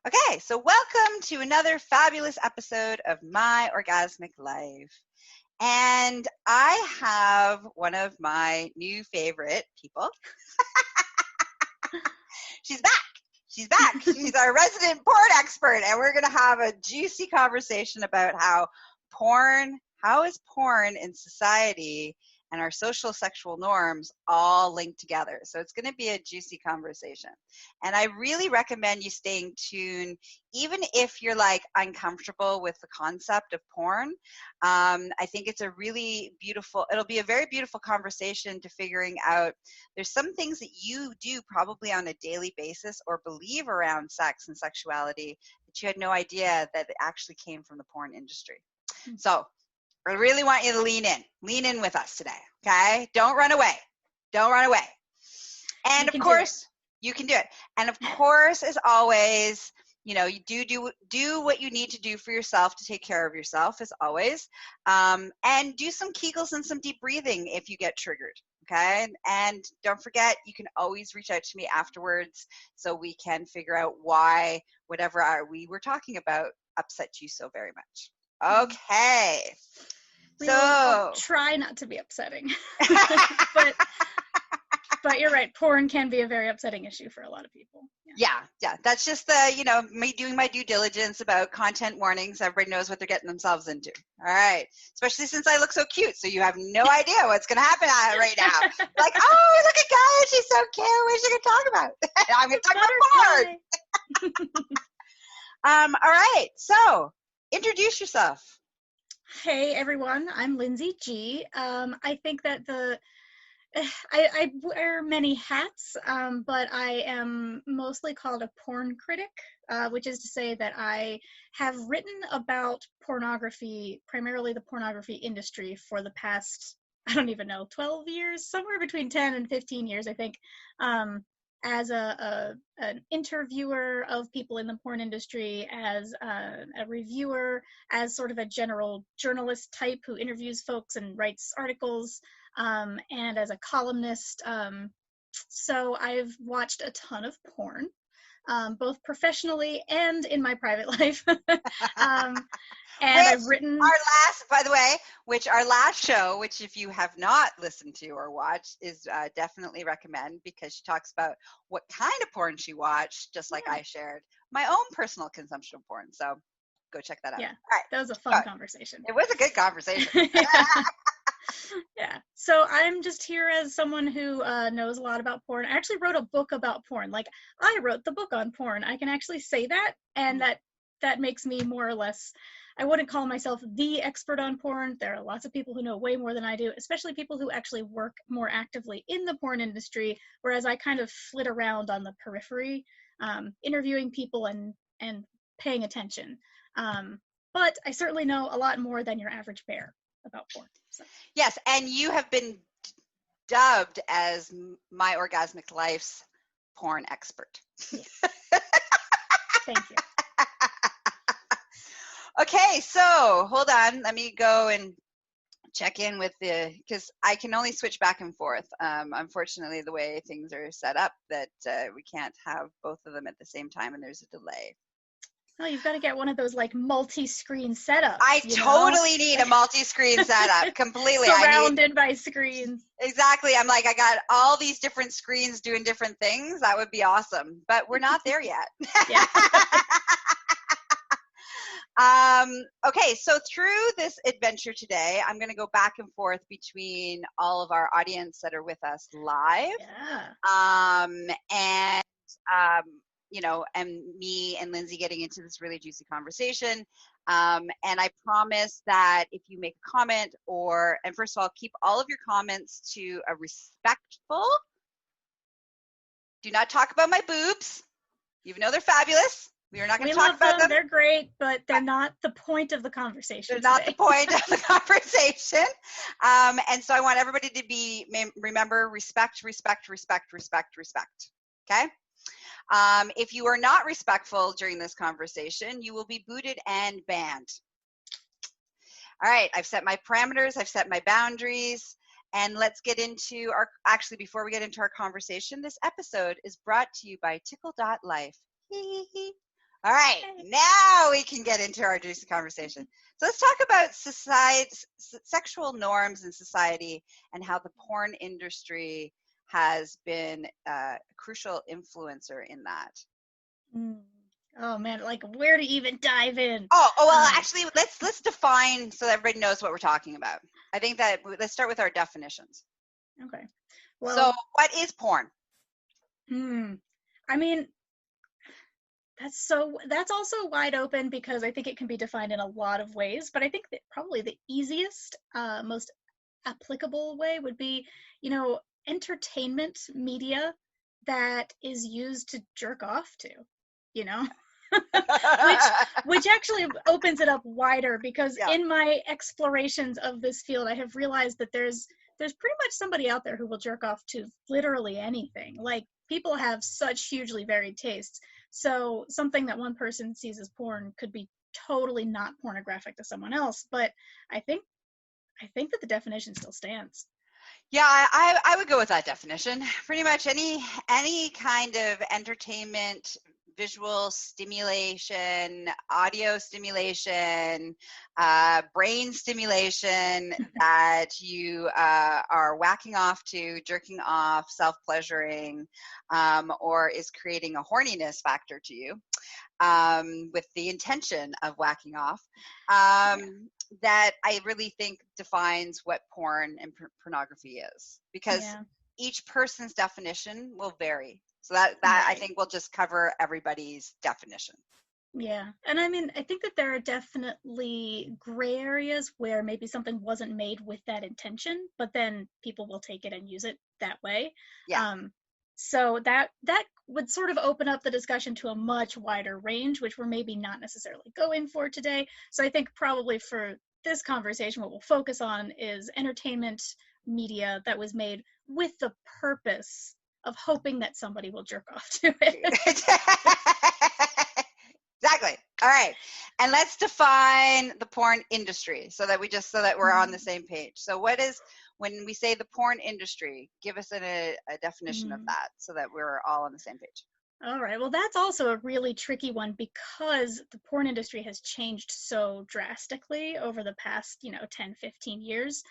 Okay, so welcome to another fabulous episode of My Orgasmic Life. And I have one of my new favorite people. She's back. She's back. She's our resident porn expert. And we're going to have a juicy conversation about how is porn in society and our social sexual norms all linked together. So it's going to be a juicy conversation. And I really recommend you staying tuned, even if you're like uncomfortable with the concept of porn. I think it's it'll be a very beautiful conversation to figuring out there's some things that you do probably on a daily basis or believe around sex and sexuality that you had no idea that it actually came from the porn industry. So I really want you to lean in with us today, okay? Don't run away. And of course, you can do it. And of course, as always, you know, you do what you need to do for yourself to take care of yourself, as always. And do some Kegels and some deep breathing if you get triggered, okay? And don't forget, you can always reach out to me afterwards so we can figure out why whatever we were talking about upset you so very much. Okay. I'll try not to be upsetting. but you're right. Porn can be a very upsetting issue for a lot of people. Yeah. That's just me doing my due diligence about content warnings. Everybody knows what they're getting themselves into. All right. Especially since I look so cute. So you have no idea what's going to happen right now. Like, oh, look at Gaia. She's so cute. What is she going to talk about? I'm going to talk about porn. All right. So introduce yourself. Hey everyone, I'm Lynsey G. I think that I wear many hats, but I am mostly called a porn critic, which is to say that I have written about pornography, primarily the pornography industry, for the past, I don't even know, 12 years, somewhere between 10 and 15 years, I think. As an interviewer of people in the porn industry, as a reviewer, as sort of a general journalist type who interviews folks and writes articles, and as a columnist. So I've watched a ton of porn, both professionally and in my private life. And I've written our last show, which if you have not listened to or watched, is definitely recommend, because she talks about what kind of porn she watched, just like I shared my own personal consumption of porn. So go check that out. Yeah, all right. That was a fun conversation. It was a good conversation. Yeah. So I'm just here as someone who knows a lot about porn. I actually wrote a book about porn. Like, I wrote the book on porn. I can actually say that, and that makes me more or less, I wouldn't call myself the expert on porn. There are lots of people who know way more than I do, especially people who actually work more actively in the porn industry, whereas I kind of flit around on the periphery, interviewing people and paying attention. But I certainly know a lot more than your average bear about porn. So. Yes, and you have been dubbed as My Orgasmic Life's porn expert. Yes. Thank you. Okay, so hold on. Let me go and check in with because I can only switch back and forth. Unfortunately, the way things are set up, that we can't have both of them at the same time, and there's a delay. Oh, you've got to get one of those like multi-screen setups. I totally need a multi-screen setup, completely. Surrounded by screens. Exactly. I'm like, I got all these different screens doing different things. That would be awesome, but we're not there yet. Yeah. Okay, so through this adventure today, I'm going to go back and forth between all of our audience that are with us live. Yeah. And me and Lynsey getting into this really juicy conversation. And I promise that if you make a comment and first of all, keep all of your comments to a respectful, do not talk about my boobs, even though they're fabulous. We are not going to talk about them. They're great, but they're not the point of the conversation. They're not the point of the conversation. And so I want everybody to remember respect. Okay? If you are not respectful during this conversation, you will be booted and banned. All right, I've set my parameters, I've set my boundaries, and let's get into before we get into our conversation, this episode is brought to you by tickle.life. All right, now we can get into our juicy conversation. So let's talk about sexual norms in society and how the porn industry has been a crucial influencer in that. Oh man, like where to even dive in? Well, actually, let's define so that everybody knows what we're talking about. I think that let's start with our definitions. Okay. Well, so what is porn? I mean, that's also wide open because I think it can be defined in a lot of ways, but I think that probably the easiest, most applicable way would be, entertainment media that is used to jerk off to, which actually opens it up wider because in my explorations of this field, I have realized that there's pretty much somebody out there who will jerk off to literally anything. Like, people have such hugely varied tastes. So something that one person sees as porn could be totally not pornographic to someone else. But I think that the definition still stands. Yeah, I would go with that definition. Pretty much any kind of entertainment, visual stimulation, audio stimulation, brain stimulation that you are whacking off to, jerking off, self-pleasuring, or is creating a horniness factor to you with the intention of whacking off. That I really think defines what porn and pornography is, because each person's definition will vary. So that I think will just cover everybody's definition. Yeah. And I mean, I think that there are definitely gray areas where maybe something wasn't made with that intention, but then people will take it and use it that way. Yeah. So that would sort of open up the discussion to a much wider range, which we're maybe not necessarily going for today. So I think probably for this conversation, what we'll focus on is entertainment media that was made with the purpose of hoping that somebody will jerk off to it. Exactly. All right. And let's define the porn industry so that we're on the same page. So when we say the porn industry, give us a definition of that so that we're all on the same page. All right. Well, that's also a really tricky one because the porn industry has changed so drastically over the past, 10, 15 years.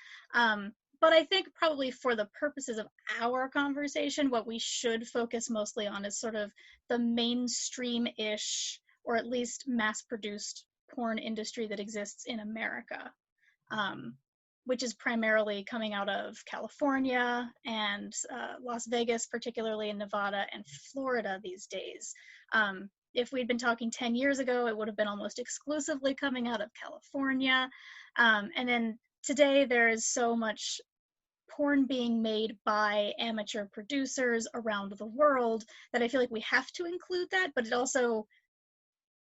But I think probably for the purposes of our conversation, what we should focus mostly on is sort of the mainstream-ish, or at least mass-produced porn industry that exists in America, which is primarily coming out of California and Las Vegas, particularly in Nevada and Florida these days. If we'd been talking 10 years ago, it would have been almost exclusively coming out of California. And then today there is so much porn being made by amateur producers around the world that I feel like we have to include that, but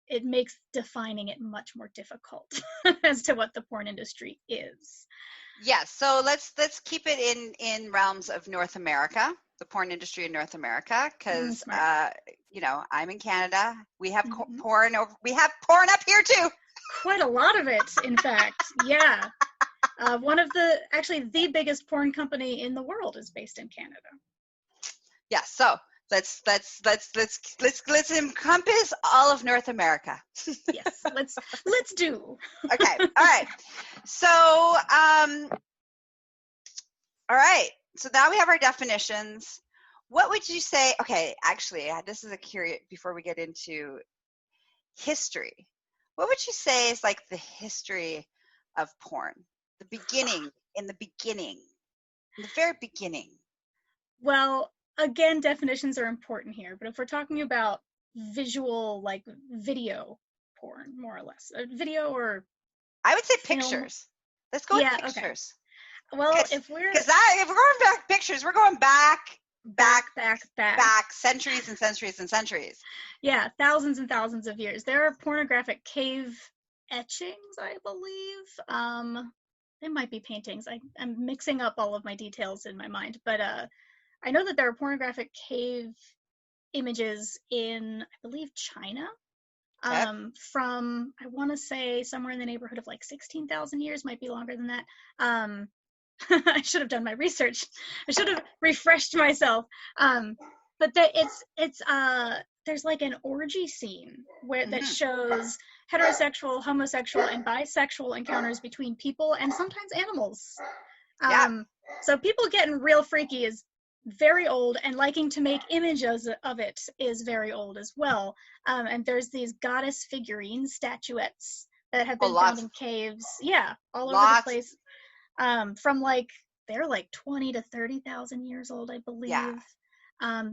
it makes defining it much more difficult as to what the porn industry is. Yes, so let's keep it in realms of North America, the porn industry in North America, because I'm in Canada. We have porn we have porn up here too. Quite a lot of it, in fact. Yeah. One of the biggest porn company in the world is based in Canada. Yeah, so let's encompass all of North America. Yes, let's do. Okay, all right. So all right. So now we have our definitions. What would you say? Okay, actually, this is a curious before we get into history. What would you say is like the history of porn? The very beginning. Well, again, definitions are important here, but if we're talking about visual, like video porn, more or less, video or I would say film. Pictures. Let's go with pictures. Okay. Well, if we're going back pictures, we're going back centuries and centuries and centuries. Yeah, thousands and thousands of years. There are pornographic cave etchings, I believe. They might be paintings. I'm mixing up all of my details in my mind, but I know that there are pornographic cave images in, I believe, China, from, I want to say, somewhere in the neighborhood of like 16,000 years, might be longer than that. I should have done my research. I should have refreshed myself. But it's there's like an orgy scene where that Mm-hmm. shows heterosexual, homosexual, and bisexual encounters between people and sometimes animals. Yeah. So people getting real freaky is very old, and liking to make images of it is very old as well. And there's these goddess figurine statuettes that have been found in caves, all over the place. From like, they're like 20 to 30,000 years old, I believe. Yeah.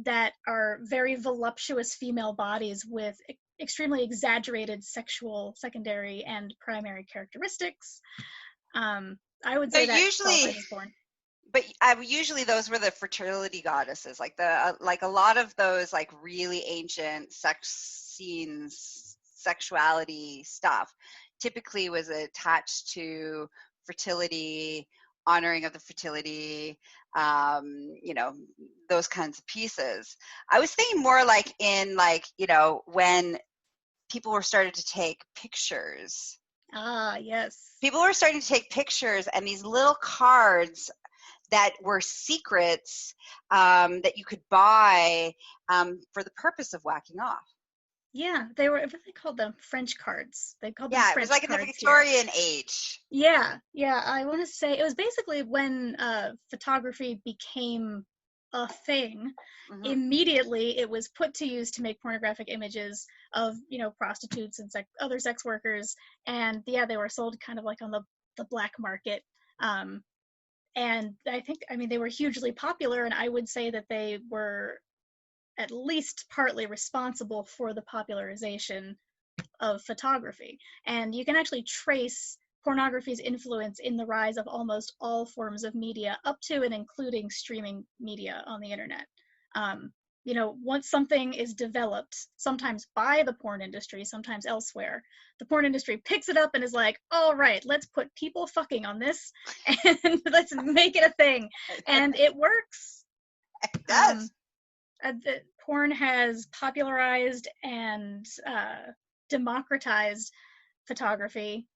That are very voluptuous female bodies with extremely exaggerated sexual secondary and primary characteristics. I would say that usually, porn. but usually those were the fertility goddesses, like like a lot of those like really ancient sex scenes, sexuality stuff typically was attached to fertility, honoring of the fertility, you know, those kinds of pieces. I was thinking more like in like, you know, when people were starting to take pictures. Yes. People were starting to take pictures, and these little cards that were secrets that you could buy for the purpose of whacking off. Yeah, they were, what they called them, French cards. They called them French cards. Yeah, it was like in the Victorian age. Yeah, I want to say it was basically when photography became a thing. Mm-hmm. Immediately it was put to use to make pornographic images of, you know, prostitutes and other sex workers, and they were sold kind of like on the black market. And I think, I mean, they were hugely popular, and I would say that they were at least partly responsible for the popularization of photography. And you can actually trace pornography's influence in the rise of almost all forms of media, up to and including streaming media on the internet. You know, once something is developed, sometimes by the porn industry, sometimes elsewhere, the porn industry picks it up and is like, all right, let's put people fucking on this and let's make it a thing. And it works. It does. The porn has popularized and democratized photography,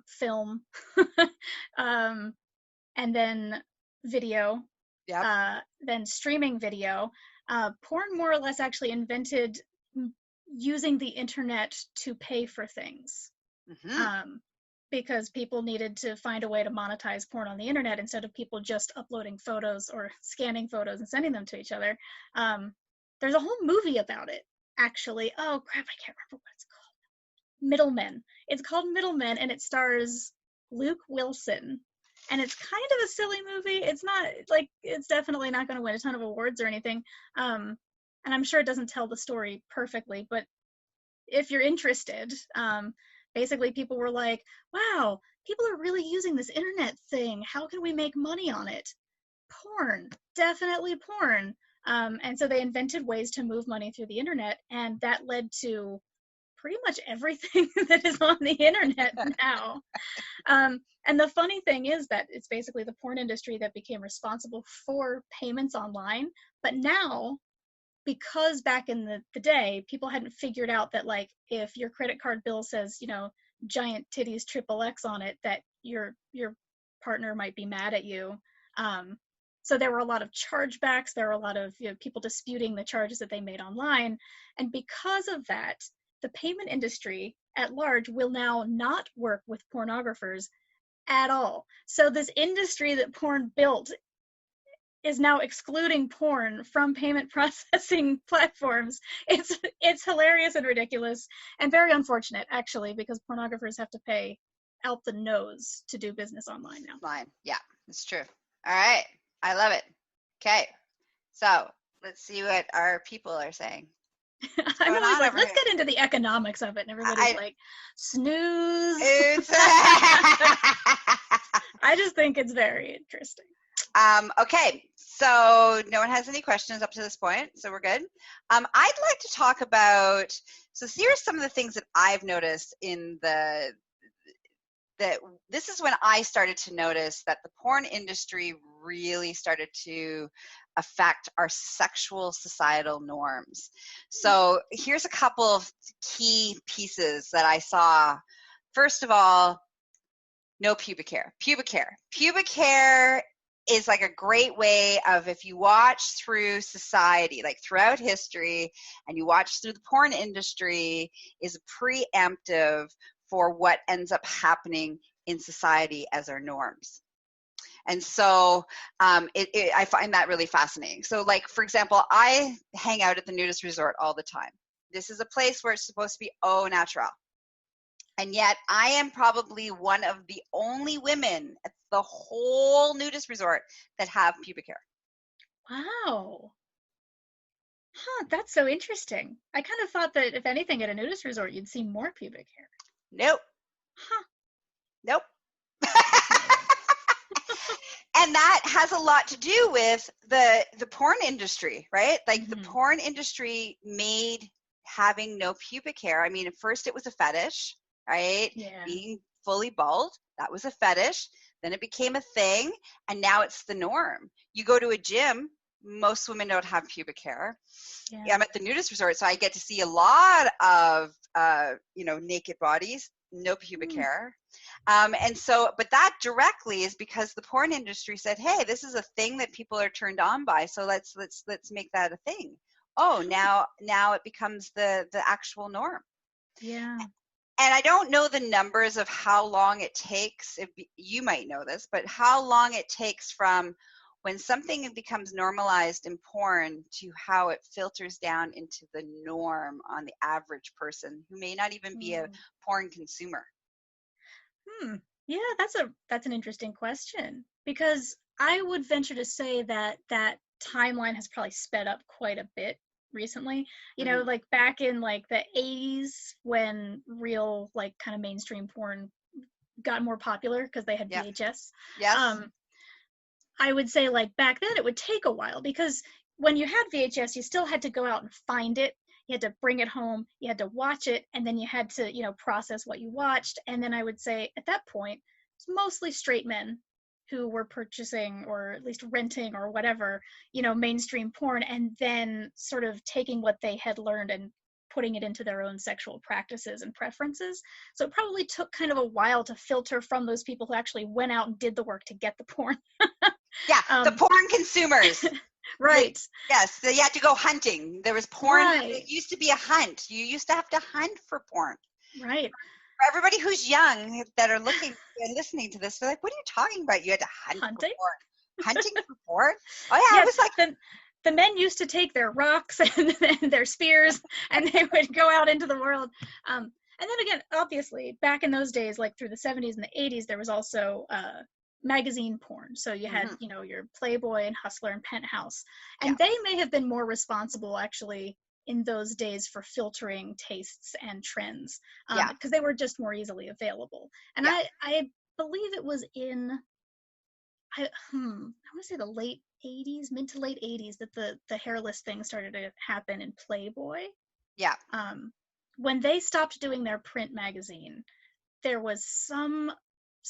film, and then video, then streaming video. Porn more or less actually invented using the internet to pay for things. Mm-hmm. Because people needed to find a way to monetize porn on the internet instead of people just uploading photos or scanning photos and sending them to each other. There's a whole movie about it, actually. Oh crap, I can't remember what it's called. Middlemen. It's called Middlemen, and it stars Luke Wilson. And it's kind of a silly movie. It's not, like, it's definitely not going to win a ton of awards or anything. And I'm sure it doesn't tell the story perfectly, but if you're interested, basically people were like, wow, people are really using this internet thing. How can we make money on it? Porn. Definitely porn. And so they invented ways to move money through the internet, and that led to pretty much everything that is on the internet now. And the funny thing is that it's basically the porn industry that became responsible for payments online. But now, because back in the day, people hadn't figured out that, like, if your credit card bill says, you know, giant titties XXX on it, that your partner might be mad at you. So there were a lot of chargebacks. There were a lot of, you know, people disputing the charges that they made online. And because of that, the payment industry at large will now not work with pornographers at all. So this industry that porn built is now excluding porn from payment processing platforms. It's hilarious and ridiculous and very unfortunate, actually, because pornographers have to pay out the nose to do business online now. Yeah, it's true. All right. I love it. Okay. So let's see what our people are saying. I'm always like, let's get into the economics of it. And everybody's like, snooze. I just think it's very interesting. Okay, so no one has any questions up to this point, so we're good. I'd like to talk about, so here's some of the things that I've noticed in this is when I started to notice that the porn industry really started to affect our sexual societal norms. So here's a couple of key pieces that I saw. First of all, no pubic hair. Pubic hair is like a great way of, if you watch through society, like throughout history, and you watch through the porn industry, is preemptive for what ends up happening in society as our norms. And so I find that really fascinating. So like, for example, I hang out at the nudist resort all the time. This is a place where it's supposed to be au natural. And yet I am probably one of the only women at the whole nudist resort that have pubic hair. Wow. Huh, that's so interesting. I kind of thought that if anything at a nudist resort, you'd see more pubic hair. Nope. Huh. Nope. And that has a lot to do with the porn industry, right? Like the porn industry made having no pubic hair. I mean, at first it was a fetish, right? Yeah. Being fully bald, that was a fetish. Then it became a thing, and now it's the norm. You go to a gym, most women don't have pubic hair. Yeah, I'm at the nudist resort, so I get to see a lot of naked bodies, no pubic hair. And so, but that directly is because the porn industry said, hey, this is a thing that people are turned on by, so let's make that a thing. Oh, now it becomes the actual norm. Yeah. And I don't know the numbers of how long it takes, you might know this, but how long it takes from when something becomes normalized in porn to how it filters down into the norm on the average person who may not even be a porn consumer. Yeah, that's an interesting question, because I would venture to say that timeline has probably sped up quite a bit recently. You know, like back in like the 80s when real like kind of mainstream porn got more popular because they had VHS. Yes. I would say like back then it would take a while, because when you had VHS, you still had to go out and find it. You had to bring it home, you had to watch it, and then you had to, process what you watched. And then I would say at that point, it's mostly straight men who were purchasing or at least renting or whatever, mainstream porn, and then sort of taking what they had learned and putting it into their own sexual practices and preferences. So it probably took kind of a while to filter from those people who actually went out and did the work to get the porn. Yeah, the porn consumers. Right. Yes, you had to go hunting. There was porn. Right. It used to be a hunt. You used to have to hunt for porn. Right. For everybody who's young that are looking and listening to this, they're like, what are you talking about? You had to hunt for porn. Hunting for porn? Oh, yeah, it was like... The men used to take their rocks and their spears, and they would go out into the world. And then again, obviously, back in those days, like through the 70s and the 80s, there was also magazine porn. So you had, your Playboy and Hustler and Penthouse. And they may have been more responsible, actually, in those days for filtering tastes and trends, because they were just more easily available. And I believe it was in, I want to say the late 80s, mid to late 80s, that the hairless thing started to happen in Playboy. Yeah. When they stopped doing their print magazine, there was some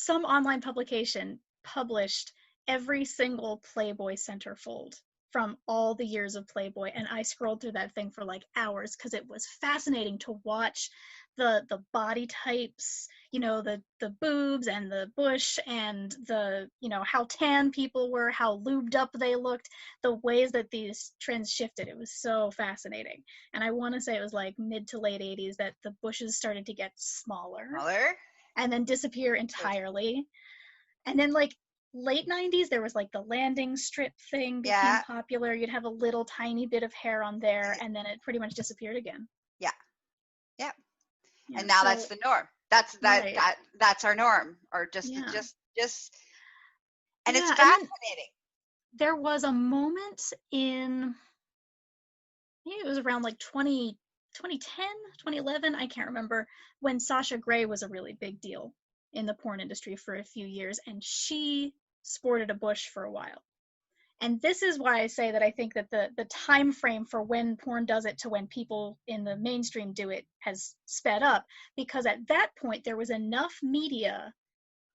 online publication published every single Playboy centerfold from all the years of Playboy, and I scrolled through that thing for like hours because it was fascinating to watch the body types, the boobs and the bush and the, how tan people were, how lubed up they looked, the ways that these trends shifted. It was so fascinating. And I want to say it was like mid to late 80s that the bushes started to get smaller and then disappear entirely. And then like late 90s, there was like the landing strip thing became popular. You'd have a little tiny bit of hair on there, and then it pretty much disappeared again. Yeah. And now that's the norm. That's our norm, or just and it's fascinating. There was a moment in, it was around like 2010, 2011, I can't remember, when Sasha Grey was a really big deal in the porn industry for a few years, and she sported a bush for a while. And this is why I say that I think that the time frame for when porn does it to when people in the mainstream do it has sped up, because at that point there was enough media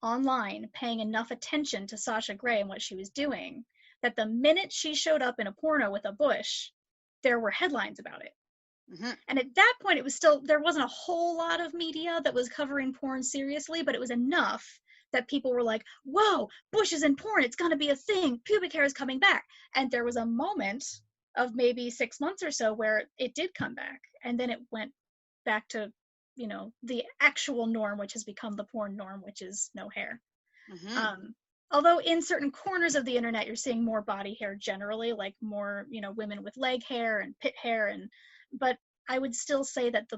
online paying enough attention to Sasha Grey and what she was doing that the minute she showed up in a porno with a bush, there were headlines about it. And at that point, it was still, there wasn't a whole lot of media that was covering porn seriously, but it was enough that people were like, whoa, bushes in porn, it's going to be a thing, pubic hair is coming back. And there was a moment of maybe 6 months or so where it did come back, and then it went back to, you know, the actual norm, which has become the porn norm, which is no hair. Although in certain corners of the internet, you're seeing more body hair generally, like more, you know, women with leg hair and pit hair, but I would still say that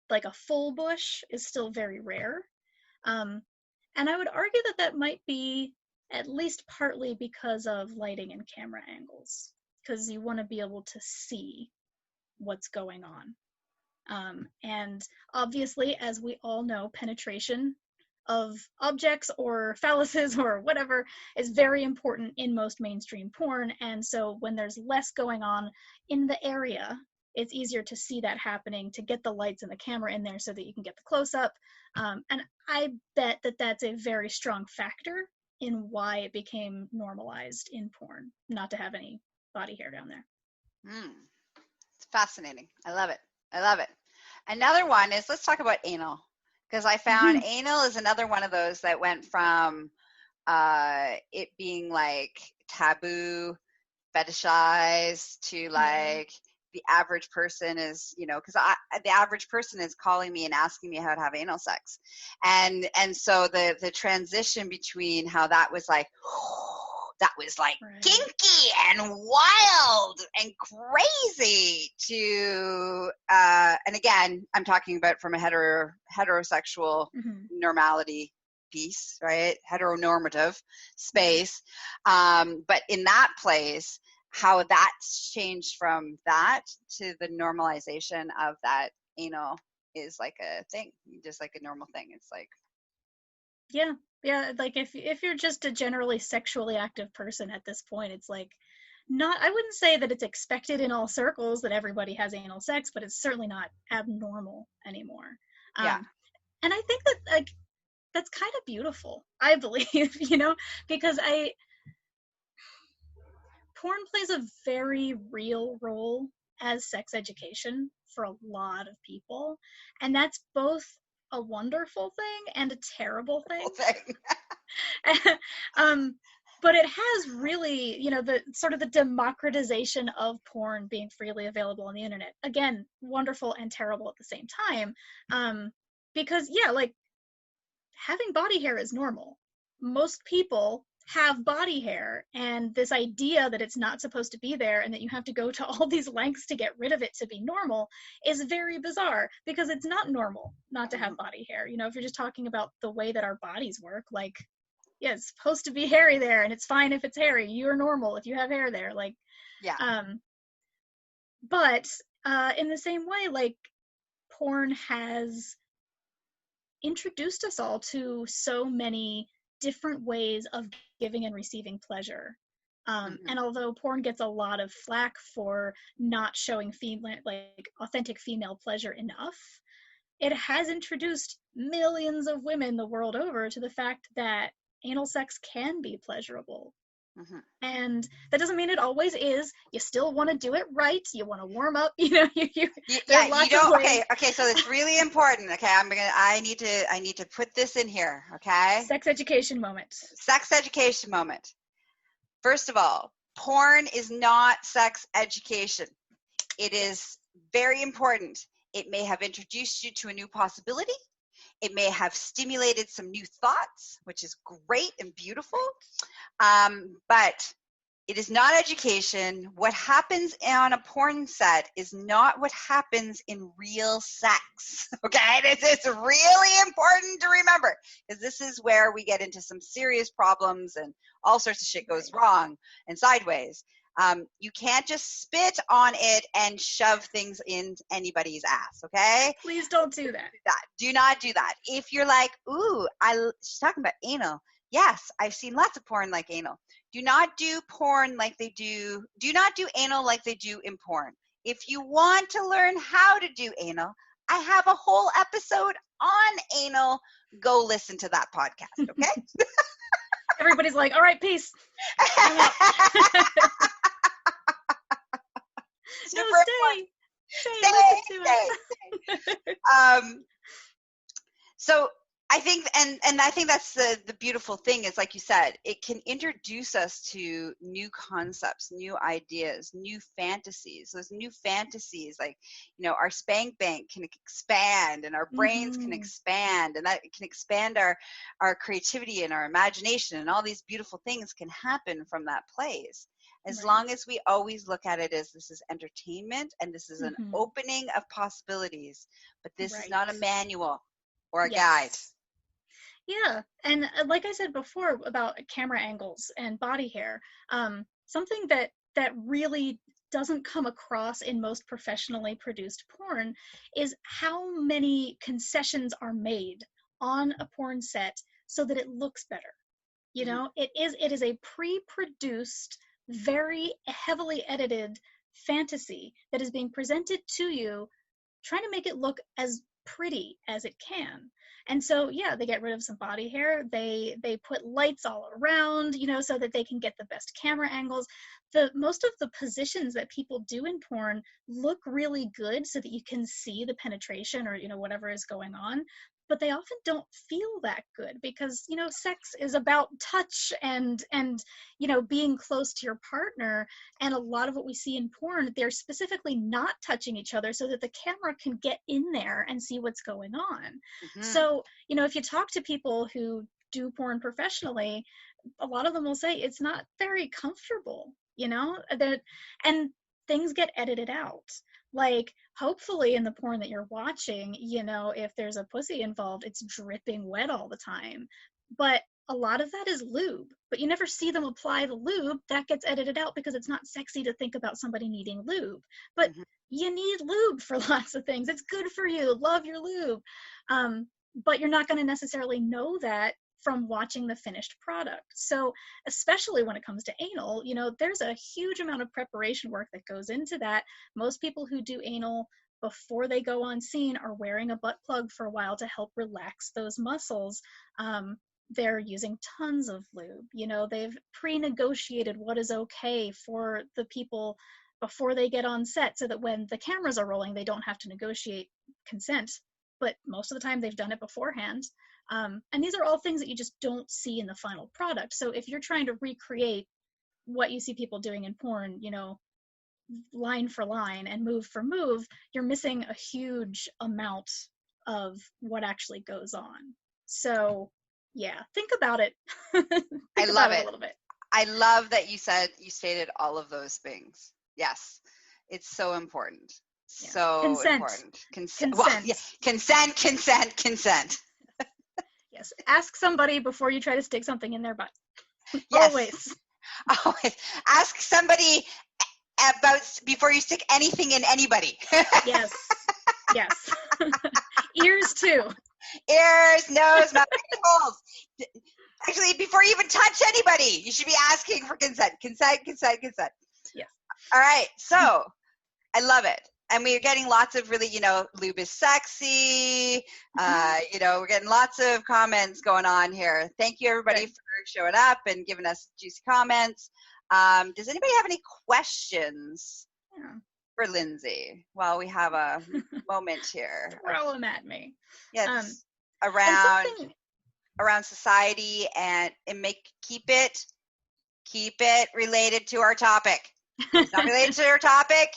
like a full bush is still very rare. And I would argue that that might be at least partly because of lighting and camera angles, because you want to be able to see what's going on. And obviously, as we all know, penetration of objects or phalluses or whatever is very important in most mainstream porn. And so when there's less going on in the area, it's easier to see that happening, to get the lights and the camera in there so that you can get the close-up. And I bet that that's a very strong factor in why it became normalized in porn, not to have any body hair down there. It's fascinating. I love it. I love it. Another one is, let's talk about anal, because I found anal is another one of those that went from it being like taboo, fetishized, to like the average person is, you know, because the average person is calling me and asking me how to have anal sex, and so the transition between how that was like that was like kinky and wild and crazy to and again, I'm talking about from a heterosexual normality piece, right? Heteronormative space, but in that place, how that's changed from that to the normalization of that anal is like a thing, just like a normal thing. It's like, yeah, like if you're just a generally sexually active person at this point, it's like not, I wouldn't say that it's expected in all circles that everybody has anal sex, but it's certainly not abnormal anymore. And I think that like that's kind of beautiful, I believe, you know, because porn plays a very real role as sex education for a lot of people, and that's both a wonderful thing and a terrible thing. But it has really, you know, the sort of the democratization of porn being freely available on the internet. Again, wonderful and terrible at the same time. Because like having body hair is normal. Most people have body hair, and this idea that it's not supposed to be there and that you have to go to all these lengths to get rid of it to be normal is very bizarre, because it's not normal not to have body hair. You know, if you're just talking about the way that our bodies work, like, yeah, it's supposed to be hairy there, and it's fine if it's hairy. You're normal if you have hair there. Like, but in the same way, like, porn has introduced us all to so many different ways of giving and receiving pleasure. And although porn gets a lot of flack for not showing like authentic female pleasure enough, it has introduced millions of women the world over to the fact that anal sex can be pleasurable. And that doesn't mean it always is. You still want to do it right. You want to warm up, you know. You don't. Okay. So it's really important. Okay, I need to put this in here. Okay. Sex education moment. First of all, porn is not sex education. It is very important. It may have introduced you to a new possibility. It may have stimulated some new thoughts, which is great and beautiful. But it is not education. What happens on a porn set is not what happens in real sex. Okay? It's really important to remember, because this is where we get into some serious problems and all sorts of shit goes wrong and sideways. You can't just spit on it and shove things in anybody's ass, okay? Please don't do that. Do not do that. If you're like, ooh, she's talking about anal. Yes, I've seen lots of porn like anal. Do not do porn like they do. Do not do anal like they do in porn. If you want to learn how to do anal, I have a whole episode on anal. Go listen to that podcast, okay? Everybody's like, all right, peace. Stay. So I think, and I think that's the beautiful thing is, like you said, it can introduce us to new concepts, new ideas, new fantasies. Those new fantasies, like, our spank bank can expand, and our brains can expand, and that can expand our creativity and our imagination, and all these beautiful things can happen from that place. As long as we always look at it as this is entertainment and this is an opening of possibilities, but this is not a manual or a guide. Yeah, and like I said before about camera angles and body hair, something that really doesn't come across in most professionally produced porn is how many concessions are made on a porn set so that it looks better. It is a pre-produced, very heavily edited fantasy that is being presented to you, trying to make it look as pretty as it can. And so, yeah, they get rid of some body hair. They put lights all around, so that they can get the best camera angles. Most of the positions that people do in porn look really good so that you can see the penetration or, whatever is going on. But they often don't feel that good because, sex is about touch and being close to your partner. And a lot of what we see in porn, they're specifically not touching each other so that the camera can get in there and see what's going on. So, if you talk to people who do porn professionally, a lot of them will say it's not very comfortable, and things get edited out. Like, hopefully in the porn that you're watching, if there's a pussy involved, it's dripping wet all the time. But a lot of that is lube, but you never see them apply the lube. That gets edited out because it's not sexy to think about somebody needing lube. But you need lube for lots of things. It's good for you. Love your lube. But you're not going to necessarily know that from watching the finished product. So especially when it comes to anal, there's a huge amount of preparation work that goes into that. Most people who do anal before they go on scene are wearing a butt plug for a while to help relax those muscles. They're using tons of lube. They've pre-negotiated what is okay for the people before they get on set so that when the cameras are rolling, they don't have to negotiate consent. But most of the time they've done it beforehand. And these are all things that you just don't see in the final product. So if you're trying to recreate what you see people doing in porn, line for line and move for move, you're missing a huge amount of what actually goes on. So yeah, think about it. I love it a little bit. I love that you stated all of those things. Yes, it's so important. Yeah. So consent. Important. Consent. Well, yeah. Consent. Yes. Ask somebody before you try to stick something in their butt. Yes. Always. Ask somebody before you stick anything in anybody. Yes. Ears too. Ears, nose, mouth, holes. Actually, before you even touch anybody, you should be asking for consent. Consent. Yes. All right. So I love it. And we're getting lots of really, lube is sexy. We're getting lots of comments going on here. Thank you, everybody, for showing up and giving us juicy comments. Does anybody have any questions for Lynsey while we have a moment here? Throw them at me. Yes, around society and keep it related to our topic. If it's not related to our topic,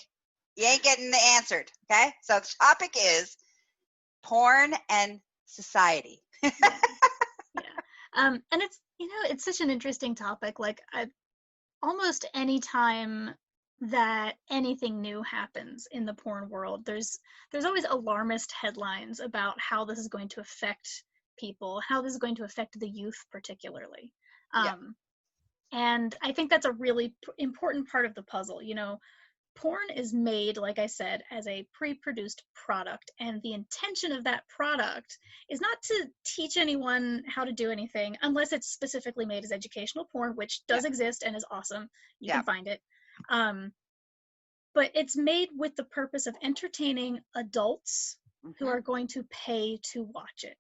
you ain't getting the answered, okay? So the topic is porn and society. Yeah. And it's such an interesting topic. Like, almost any time that anything new happens in the porn world, there's always alarmist headlines about how this is going to affect people, how this is going to affect the youth particularly. And I think that's a really important part of the puzzle. Porn is made, like I said, as a pre-produced product, and the intention of that product is not to teach anyone how to do anything unless it's specifically made as educational porn, which does exist and is awesome. You can find it. But it's made with the purpose of entertaining adults who are going to pay to watch it.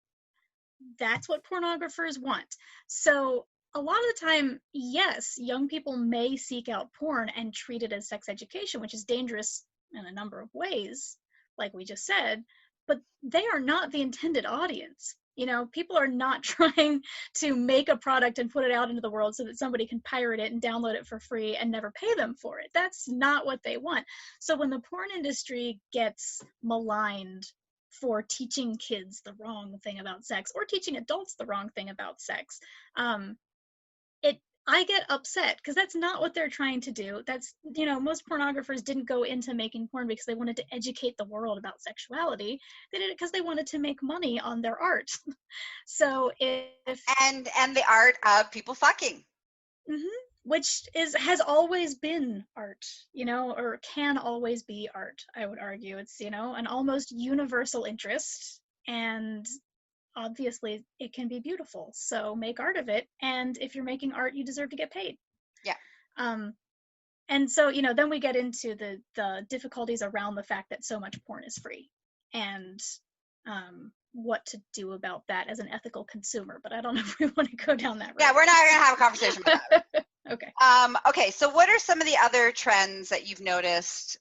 That's what pornographers want. So a lot of the time, yes, young people may seek out porn and treat it as sex education, which is dangerous in a number of ways, like we just said, but they are not the intended audience. You know, people are not trying to make a product and put it out into the world so that somebody can pirate it and download it for free and never pay them for it. That's not what they want. So when the porn industry gets maligned for teaching kids the wrong thing about sex or teaching adults the wrong thing about sex, I get upset because that's not what they're trying to do. That's, you know, most pornographers didn't go into making porn because they wanted to educate the world about sexuality. They did it because they wanted to make money on their art. So if and the art of people fucking, which has always been art, you know, or can always be art, I would argue. It's, you know, an almost universal interest, and obviously it can be beautiful, so make art of it, and if you're making art, you deserve to get paid. Yeah. And so, you know, then we get into the difficulties around the fact that so much porn is free, and what to do about that as an ethical consumer, but I don't know if we want to go down that road. Yeah, we're not going to have a conversation about that. Okay. Okay, so what are some of the other trends that you've noticed?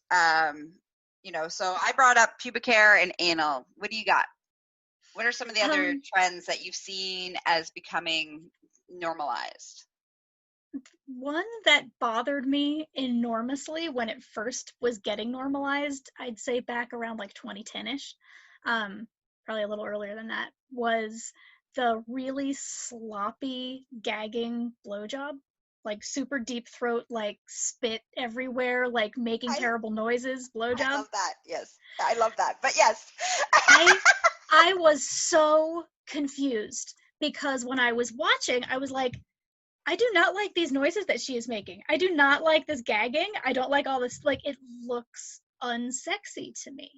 You know, so I brought up pubic hair and anal. What do you got? What are some of the other trends that you've seen as becoming normalized? One that bothered me enormously when it first was getting normalized, I'd say back around like 2010-ish, probably a little earlier than that, was the really sloppy gagging blowjob. Like super deep throat, like spit everywhere, like making terrible noises blowjob. I love that, yes. I love that, but yes. I was so confused because when I was watching, I was like, I do not like these noises that she is making. I do not like this gagging. I don't like all this, like, it looks unsexy to me.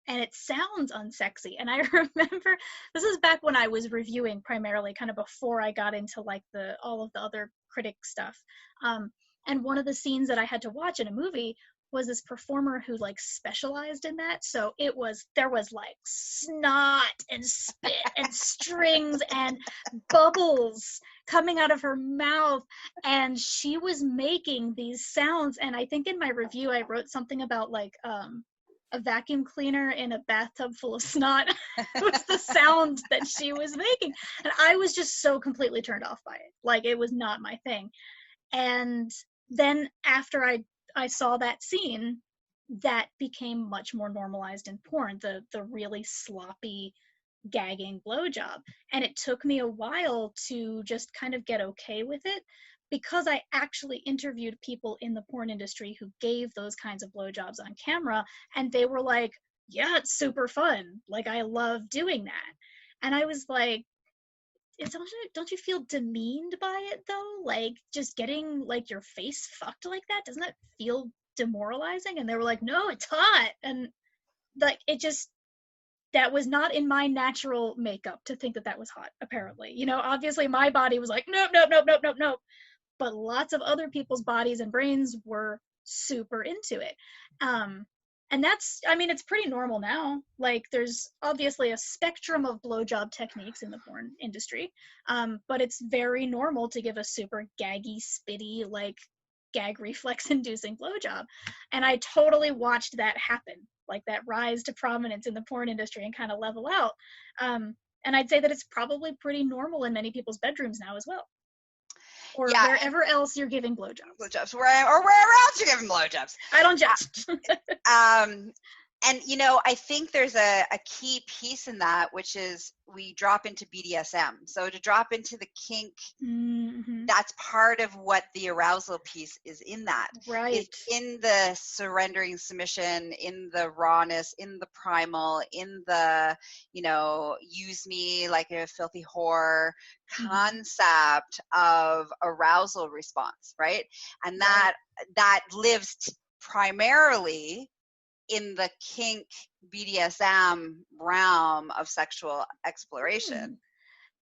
And it sounds unsexy. And I remember, this is back when I was reviewing primarily, kind of before I got into like all of the other critic stuff. And one of the scenes that I had to watch in a movie was this performer who like specialized in that. So there was like snot and spit and strings and bubbles coming out of her mouth, and she was making these sounds. And I think in my review I wrote something about like a vacuum cleaner in a bathtub full of snot was the sound that she was making, and I was just so completely turned off by it. Like, it was not my thing. And then after I saw that scene, that became much more normalized in porn, the really sloppy gagging blowjob. And it took me a while to just kind of get okay with it, because I actually interviewed people in the porn industry who gave those kinds of blowjobs on camera, and they were like, yeah, it's super fun. Like, I love doing that. And I was like, don't you feel demeaned by it though? Like, just getting like your face fucked like that, doesn't that feel demoralizing? And they were like, no, it's hot. And like, that was not in my natural makeup to think that was hot, apparently. You know, obviously my body was like, nope, nope, nope, nope, nope, nope. But lots of other people's bodies and brains were super into it. And that's, I mean, it's pretty normal now. Like, there's obviously a spectrum of blowjob techniques in the porn industry, but it's very normal to give a super gaggy, spitty, like, gag reflex-inducing blowjob. And I totally watched that happen, like that rise to prominence in the porn industry and kind of level out. And I'd say that it's probably pretty normal in many people's bedrooms now as well. Or wherever else you're giving blowjobs. Or wherever else you're giving blowjobs. I don't judge. And, you know, I think there's a key piece in that, which is we drop into BDSM. So to drop into the kink, that's part of what the arousal piece is in that. Right. It's in the surrendering submission, in the rawness, in the primal, in the, you know, use me like a filthy whore concept of arousal response, right? And that lives primarily in the kink BDSM realm of sexual exploration.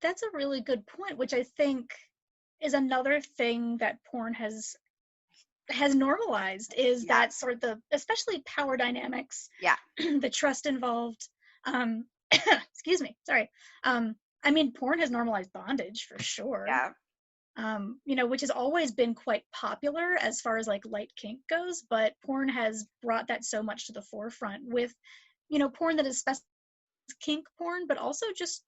That's a really good point, which I think is another thing that porn has normalized, is that sort of especially power dynamics, the trust involved. Excuse me, sorry. I mean, porn has normalized bondage for sure. Yeah. You know, which has always been quite popular as far as like light kink goes, but porn has brought that so much to the forefront with, you know, porn that is kink porn, but also just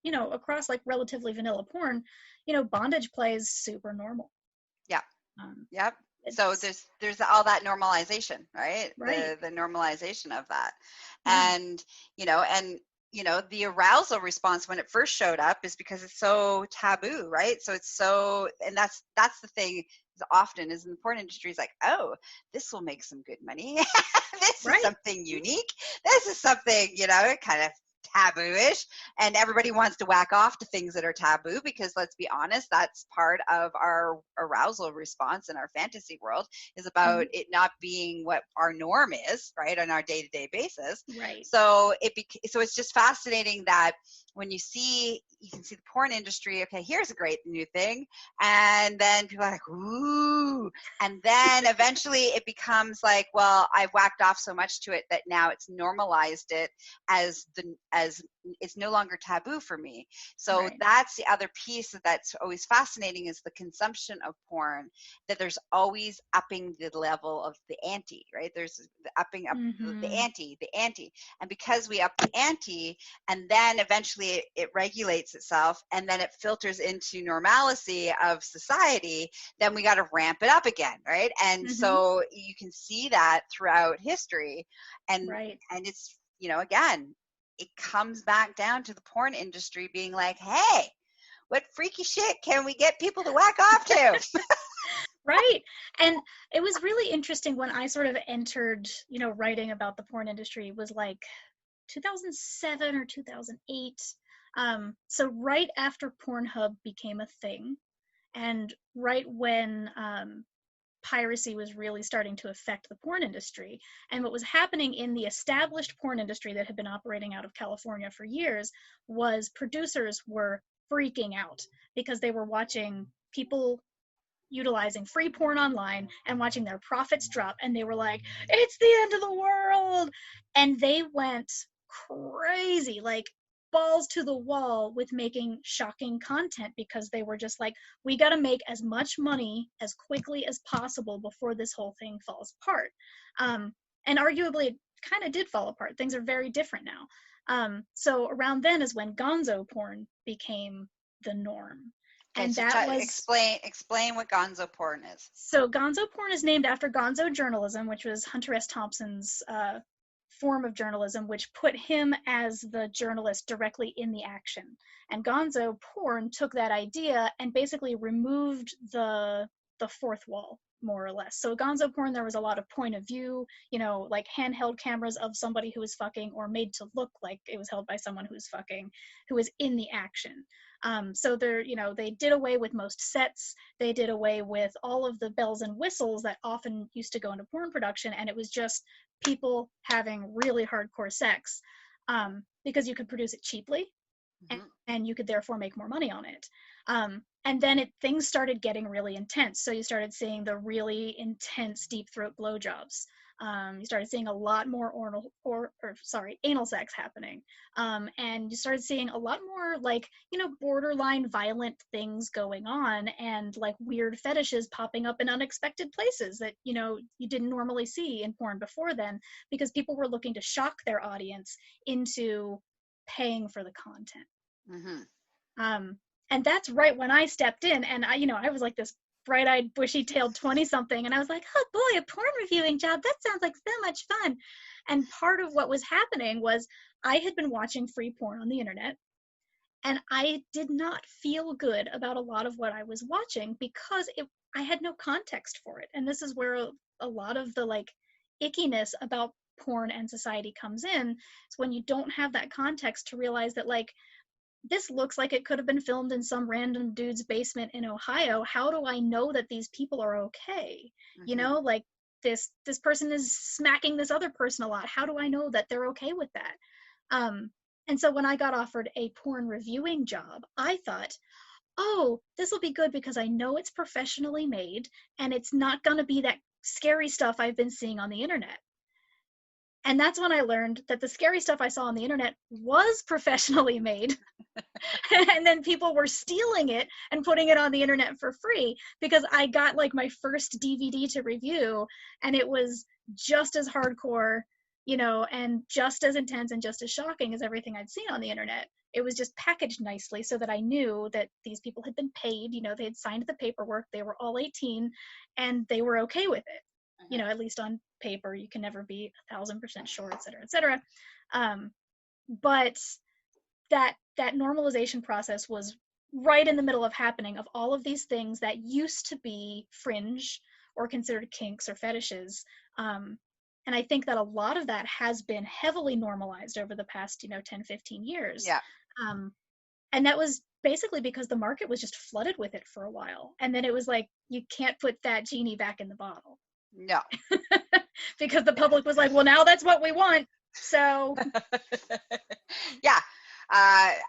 across like relatively vanilla porn, bondage play is super normal. Yeah. Yep. So there's all that normalization, right? Right. The normalization of that. Yeah. And, the arousal response when it first showed up is because it's so taboo, right? So it's so, and that's the thing often is in the porn industry is like, oh, this will make some good money. This is something unique. This is something, kind of taboo-ish, and everybody wants to whack off to things that are taboo because, let's be honest, that's part of our arousal response in our fantasy world is about it not being what our norm is, right, on our day-to-day basis. Right. So it's just fascinating that when you can see the porn industry, okay, here's a great new thing, and then people are like, ooh, and then eventually it becomes like, well, I've whacked off so much to it that now it's normalized it as it's no longer taboo for me. So that's the other piece that's always fascinating is the consumption of porn, that there's always upping the level of the ante, right? There's the upping up the ante. And because we up the ante, and then eventually it regulates itself, and then it filters into normalcy of society, then we got to ramp it up again, right? And so you can see that throughout history. And it's, again, it comes back down to the porn industry being like, hey, what freaky shit can we get people to whack off to? Right. And it was really interesting when I sort of entered, writing about the porn industry was like 2007 or 2008. So right after Pornhub became a thing, and right when piracy was really starting to affect the porn industry. And what was happening in the established porn industry that had been operating out of California for years was producers were freaking out because they were watching people utilizing free porn online and watching their profits drop, and they were like, it's the end of the world. And they went crazy, like balls to the wall with making shocking content because they were just like, we got to make as much money as quickly as possible before this whole thing falls apart. And arguably it kind of did fall apart. Things are very different now. So around then is when gonzo porn became the norm. Okay, and so that was explain what gonzo porn is. So gonzo porn is named after gonzo journalism, which was Hunter S. Thompson's form of journalism, which put him as the journalist directly in the action. And gonzo porn took that idea and basically removed the fourth wall, more or less. So gonzo porn, there was a lot of point of view, like handheld cameras of somebody who was fucking, or made to look like it was held by someone who was fucking, who was in the action. So they did away with most sets. They did away with all of the bells and whistles that often used to go into porn production, and it was just people having really hardcore sex, because you could produce it cheaply, and you could therefore make more money on it. And then things started getting really intense. So you started seeing the really intense deep throat blowjobs. You started seeing a lot more anal sex happening. And you started seeing a lot more borderline violent things going on, and like weird fetishes popping up in unexpected places that, you didn't normally see in porn before then, because people were looking to shock their audience into paying for the content. And that's right when I stepped in, and I was like this bright-eyed, bushy-tailed 20-something, and I was like, oh boy, a porn reviewing job, that sounds like so much fun. And part of what was happening was I had been watching free porn on the internet, and I did not feel good about a lot of what I was watching because I had no context for it. And this is where a lot of the ickiness about porn and society comes in. It's when you don't have that context to realize that this looks like it could have been filmed in some random dude's basement in Ohio. How do I know that these people are okay? This person is smacking this other person a lot. How do I know that they're okay with that? And so when I got offered a porn reviewing job, I thought, oh, this will be good because I know it's professionally made and it's not going to be that scary stuff I've been seeing on the internet. And that's when I learned that the scary stuff I saw on the internet was professionally made. And then people were stealing it and putting it on the internet for free, because I got my first DVD to review, and it was just as hardcore you know, and just as intense and just as shocking as everything I'd seen on the internet. It was just packaged nicely so that I knew that these people had been paid, you know, they had signed the paperwork, they were all 18, and they were okay with it. You know, at least on paper. You can never be 1,000% sure, et cetera, et cetera. But that normalization process was right in the middle of happening, of all of these things that used to be fringe or considered kinks or fetishes. And I think that a lot of that has been heavily normalized over the past, 10, 15 years. Yeah. And that was basically because the market was just flooded with it for a while. And then it was like, you can't put that genie back in the bottle. No. Because the public was like, well, now that's what we want. So yeah.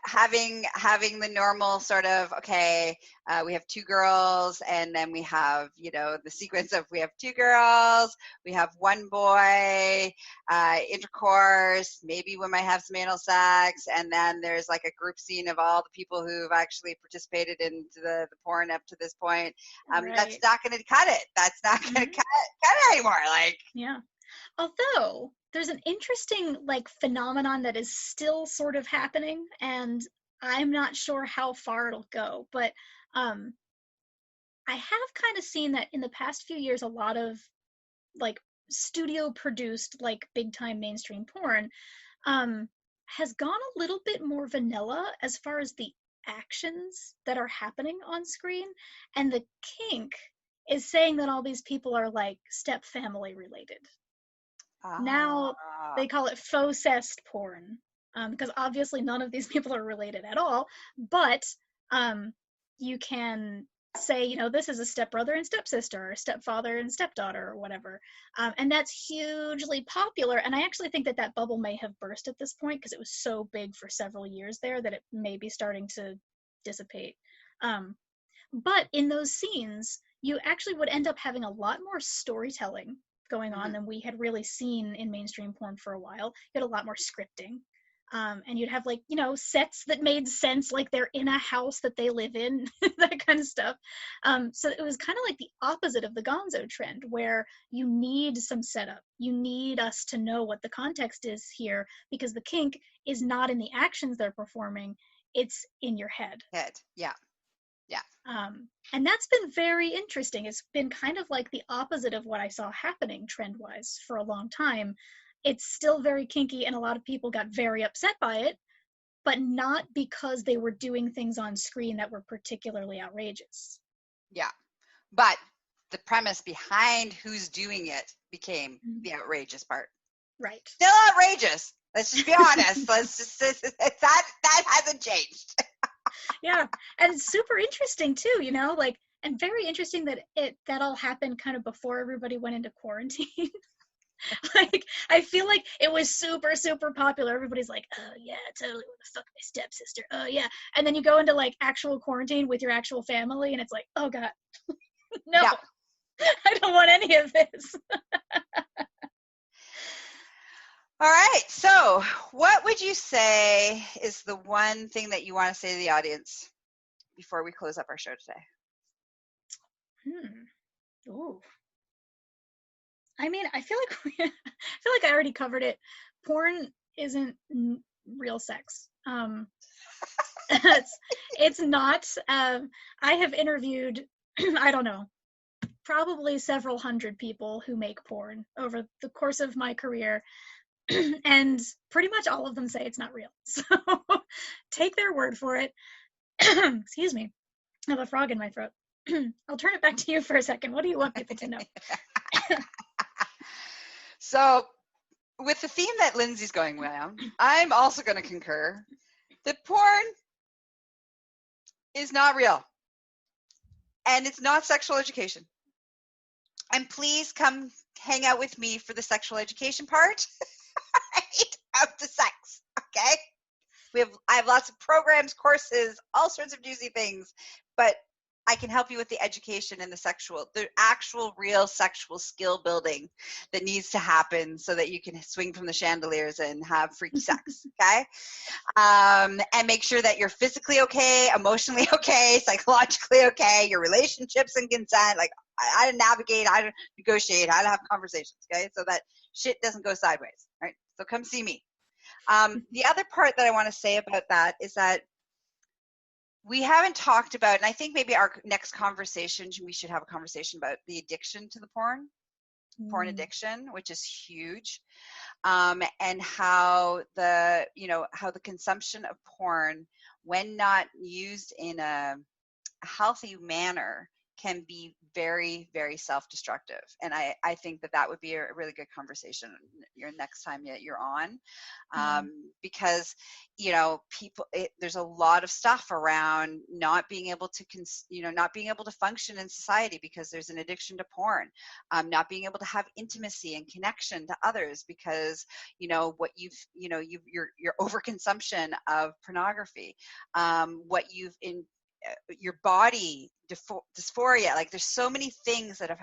Having the normal sort of, okay, we have two girls, and then we have, the sequence of we have two girls, we have one boy, intercourse, maybe we might have some anal sex, and then there's like a group scene of all the people who've actually participated in the porn up to this point. Right. That's not going to cut it. That's not going to cut it anymore. Like, yeah. Although there's an interesting phenomenon that is still sort of happening, and I'm not sure how far it'll go, but I have kind of seen that in the past few years, a lot of studio produced big time mainstream porn has gone a little bit more vanilla as far as the actions that are happening on screen, and the kink is saying that all these people are step family related. Now they call it faux-cest porn, because obviously none of these people are related at all, but you can say, this is a stepbrother and stepsister, or stepfather and stepdaughter, or whatever, and that's hugely popular. And I actually think that bubble may have burst at this point, because it was so big for several years there that it may be starting to dissipate. But in those scenes, you actually would end up having a lot more storytelling going on than we had really seen in mainstream porn for a while. You had a lot more scripting, and you'd have sets that made sense, like they're in a house that they live in, that kind of stuff. So it was kind of like the opposite of the gonzo trend, where you need some setup, you need us to know what the context is here, because the kink is not in the actions they're performing, it's in your head. Yeah. And that's been very interesting. It's been kind of like the opposite of what I saw happening trend-wise for a long time. It's still very kinky, and a lot of people got very upset by it, but not because they were doing things on screen that were particularly outrageous. Yeah, but the premise behind who's doing it became the outrageous part. Right. Still outrageous. Let's just be honest. That hasn't changed. Yeah, and it's super interesting too, and very interesting that that all happened kind of before everybody went into quarantine. I feel like it was super, super popular. Everybody's like, oh yeah, totally want to fuck my stepsister. Oh yeah. And then you go into actual quarantine with your actual family, and it's like, oh God, no, yeah. I don't want any of this. All right. So what would you say is the one thing that you want to say to the audience before we close up our show today? Ooh. I mean, I feel like I already covered it. Porn isn't real sex. It's not. I have interviewed, I don't know, probably several hundred people who make porn over the course of my career. And pretty much all of them say it's not real. So take their word for it. Excuse me. I have a frog in my throat. I'll turn it back to you for a second. What do you want people to know? So with the theme that Lynsey's going with, I'm also going to concur that porn is not real. And it's not sexual education. And please come hang out with me for the sexual education part. Of the sex, okay? I have lots of programs, courses, all sorts of juicy things, but I can help you with the education and the actual real sexual skill building that needs to happen so that you can swing from the chandeliers and have freaky sex, okay? And make sure that you're physically okay, emotionally okay, psychologically okay, your relationships and consent, how to navigate, how to negotiate, how to have conversations, okay? So that shit doesn't go sideways, right? So come see me. The other part that I want to say about that is that we haven't talked about, and I think maybe our next conversation, we should have a conversation about the addiction to the porn addiction, which is huge, and how the consumption of porn, when not used in a healthy manner, can be very, very self-destructive. And I think that would be a really good conversation your next time that you're on, because people, there's a lot of stuff around not being able to not being able to function in society because there's an addiction to porn, not being able to have intimacy and connection to others because what your overconsumption of pornography, what you've in your body dysphoria. Like there's so many things that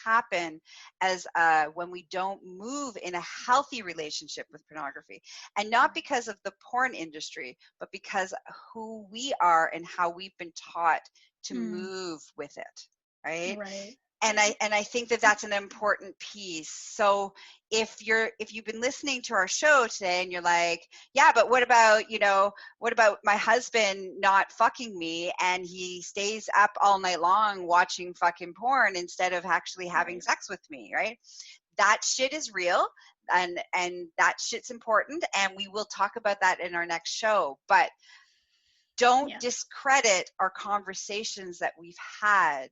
happen as when we don't move in a healthy relationship with pornography, and not because of the porn industry, but because who we are and how we've been taught to move with it, right? And I think that that's an important piece. So if you've been listening to our show today and you're like, yeah, but what about my husband not fucking me and he stays up all night long watching fucking porn instead of actually having sex with me, right? That shit is real, and that shit's important, and we will talk about that in our next show. But don't discredit our conversations that we've had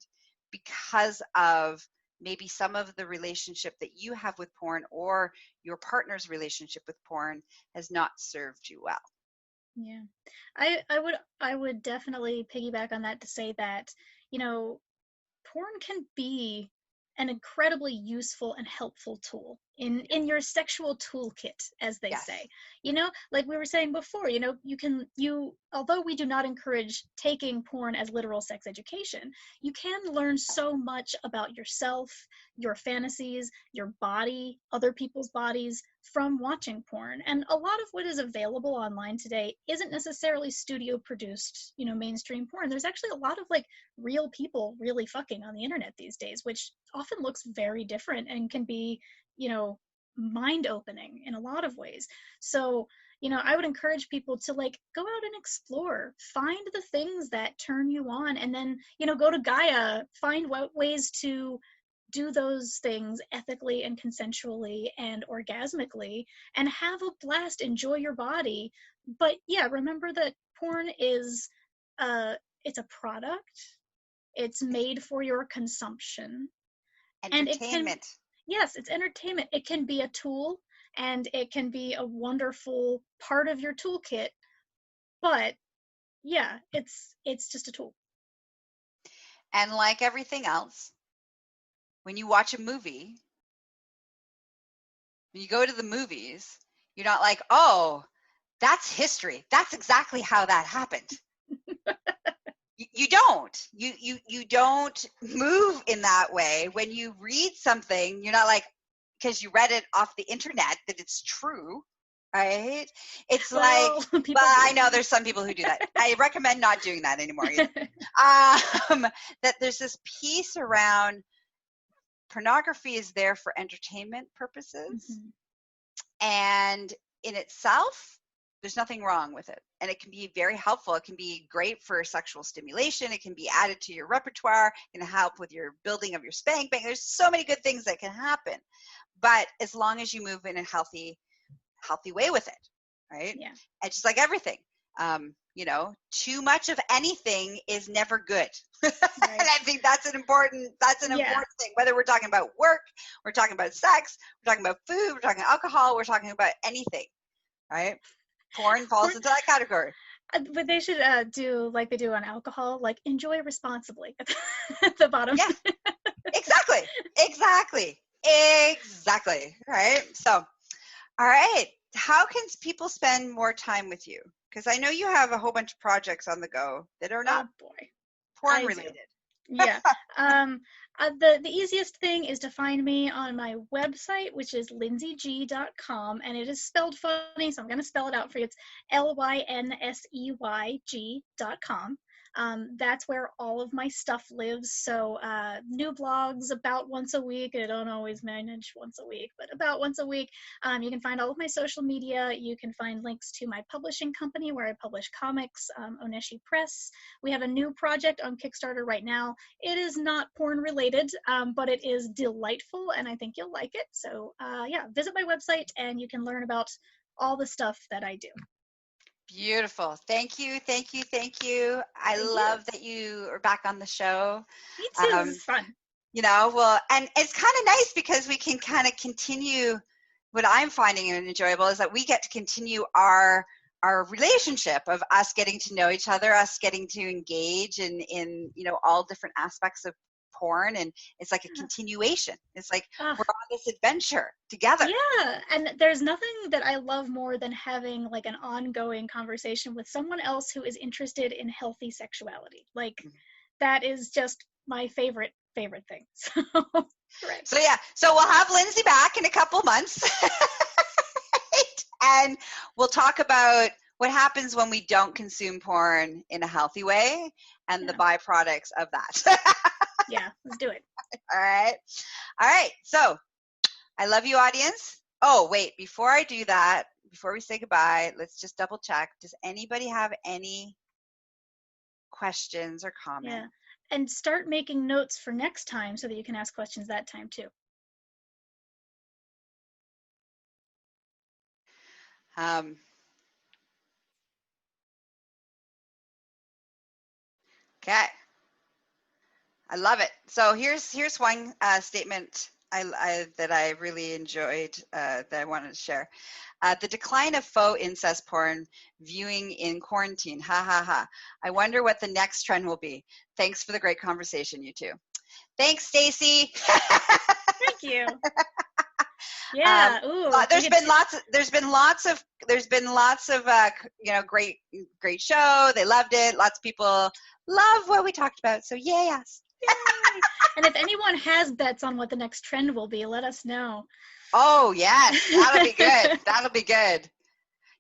because of maybe some of the relationship that you have with porn or your partner's relationship with porn has not served you well. Yeah, I would definitely piggyback on that to say that, porn can be an incredibly useful and helpful tool in your sexual toolkit, as they say. Like we were saying before, although we do not encourage taking porn as literal sex education, you can learn so much about yourself, your fantasies, your body, other people's bodies from watching porn. And a lot of what is available online today isn't necessarily studio produced, mainstream porn. There's actually a lot of like real people really fucking on the internet these days, which often looks very different and can be, mind opening in a lot of ways. So, I would encourage people to like go out and explore, find the things that turn you on, and then, go to Gaia, find ways to do those things ethically and consensually and orgasmically and have a blast, enjoy your body. But yeah, remember that porn is it's a product. It's made for your consumption. Entertainment. Yes, it's entertainment. It can be a tool and it can be a wonderful part of your toolkit, but yeah, it's just a tool. And like everything else, when you watch a movie, when you go to the movies, you're not like, oh, that's history. That's exactly how that happened. You don't. You don't move in that way. When you read something, you're not like, because you read it off the internet, that it's true, right? It's like, but I know there's some people who do that. I recommend not doing that anymore. That there's this piece around pornography is there for entertainment purposes, and in itself, there's nothing wrong with it. And it can be very helpful. It can be great for sexual stimulation. It can be added to your repertoire. It can help with your building of your spank bank. There's so many good things that can happen. But as long as you move in a healthy way with it, right? Yeah. And just like everything, too much of anything is never good. Right. And I think that's an important thing. Whether we're talking about work, we're talking about sex, we're talking about food, we're talking alcohol, we're talking about anything, right? Porn falls into that category. But they should do like they do on alcohol, like enjoy responsibly at the bottom. Yeah, exactly. Right. So, all right. How can people spend more time with you? Because I know you have a whole bunch of projects on the go that are not porn related. Yeah. The easiest thing is to find me on my website, which is lynseyg.com, and it is spelled funny, so I'm going to spell it out for you. It's LYNSEYG.com. That's where all of my stuff lives. So new blogs about once a week. I don't always manage once a week, but about once a week. You can find all of my social media. You can find links to my publishing company where I publish comics, Oneshi Press. We have a new project on Kickstarter right now. It is not porn related, but it is delightful, and I think you'll like it. So yeah, visit my website and you can learn about all the stuff that I do. Beautiful. Thank you. Thank you. Thank you. I love that you are back on the show. Me too. This is fun. You know, well, and it's kind of nice because we can kind of continue. What I'm finding enjoyable is that we get to continue our relationship of us getting to know each other, us getting to engage in you know, all different aspects of porn, and it's like a continuation. It's like we're on this adventure together. Yeah, and there's nothing that I love more than having like an ongoing conversation with someone else who is interested in healthy sexuality. Like that is just my favorite thing. So right. So yeah, so we'll have Lynsey back in a couple months. And we'll talk about what happens when we don't consume porn in a healthy way and the byproducts of that. Yeah, let's do it. All right. So I love you, audience. Oh, wait, before I do that, before we say goodbye, let's just double check. Does anybody have any questions or comments? Yeah. And start making notes for next time so that you can ask questions that time too. Okay. I love it. So here's one statement that I really enjoyed that I wanted to share. The decline of faux incest porn viewing in quarantine. Ha ha ha. I wonder what the next trend will be. Thanks for the great conversation, you two. Thanks, Stacy. Thank you. Yeah. There's been lots of you know, great show. They loved it. Lots of people love what we talked about. So yes. Yay. And if anyone has bets on what the next trend will be, let us know. Oh yes, that'll be good. That'll be good.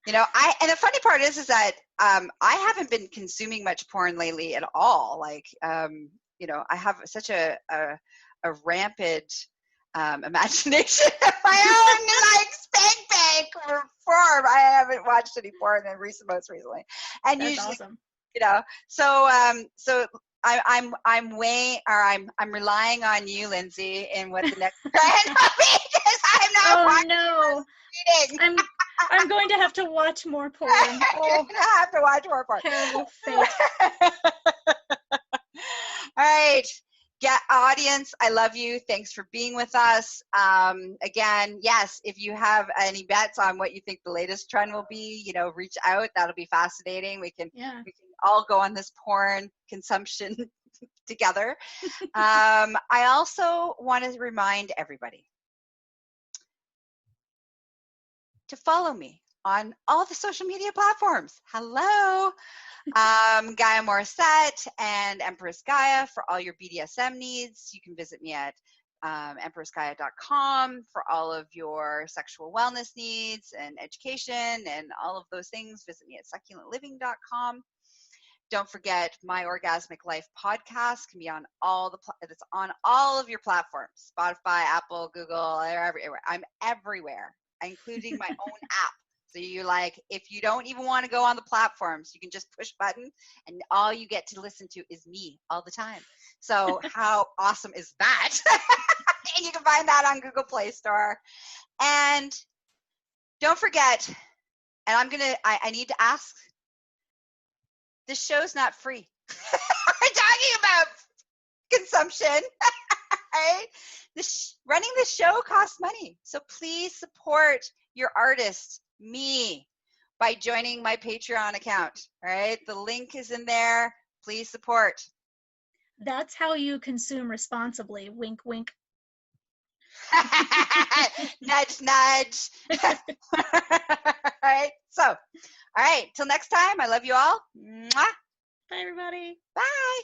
You know, and the funny part is that I haven't been consuming much porn lately at all. Like, you know, I have such a rampant imagination of my own, like, spank bank form. I haven't watched any porn most recently, and that's usually, awesome. You know, so I'm relying on you, Lynsey, in what the next trend will be, because I'm not watching reading. I'm going to have to watch more porn. You're gonna have to watch more porn. Terrible fate. All right. Yeah, audience, I love you. Thanks for being with us. Again, yes, if you have any bets on what you think the latest trend will be, you know, reach out. That'll be fascinating. We can all go on this porn consumption together. I also want to remind everybody to follow me on all the social media platforms. Hello. Gaia Morrissette and Empress Gaia for all your BDSM needs. You can visit me at empressgaia.com for all of your sexual wellness needs and education and all of those things. Visit me at succulentliving.com. Don't forget, my Orgasmic Life podcast can be on it's on all of your platforms: Spotify, Apple, Google, everywhere. I'm everywhere, including my own app. So you if you don't even want to go on the platforms, you can just push a button and all you get to listen to is me all the time. So how awesome is that? And you can find that on Google Play Store. And don't forget, and I need to ask, this show's not free. We're talking about consumption, right? Running the show costs money. So please support your artist, me, by joining my Patreon account. All right, the link is in there. Please support. That's how you consume responsibly. Wink, wink. Nudge, nudge. All right. So, all right. Till next time. I love you all. Mwah. Bye, everybody. Bye.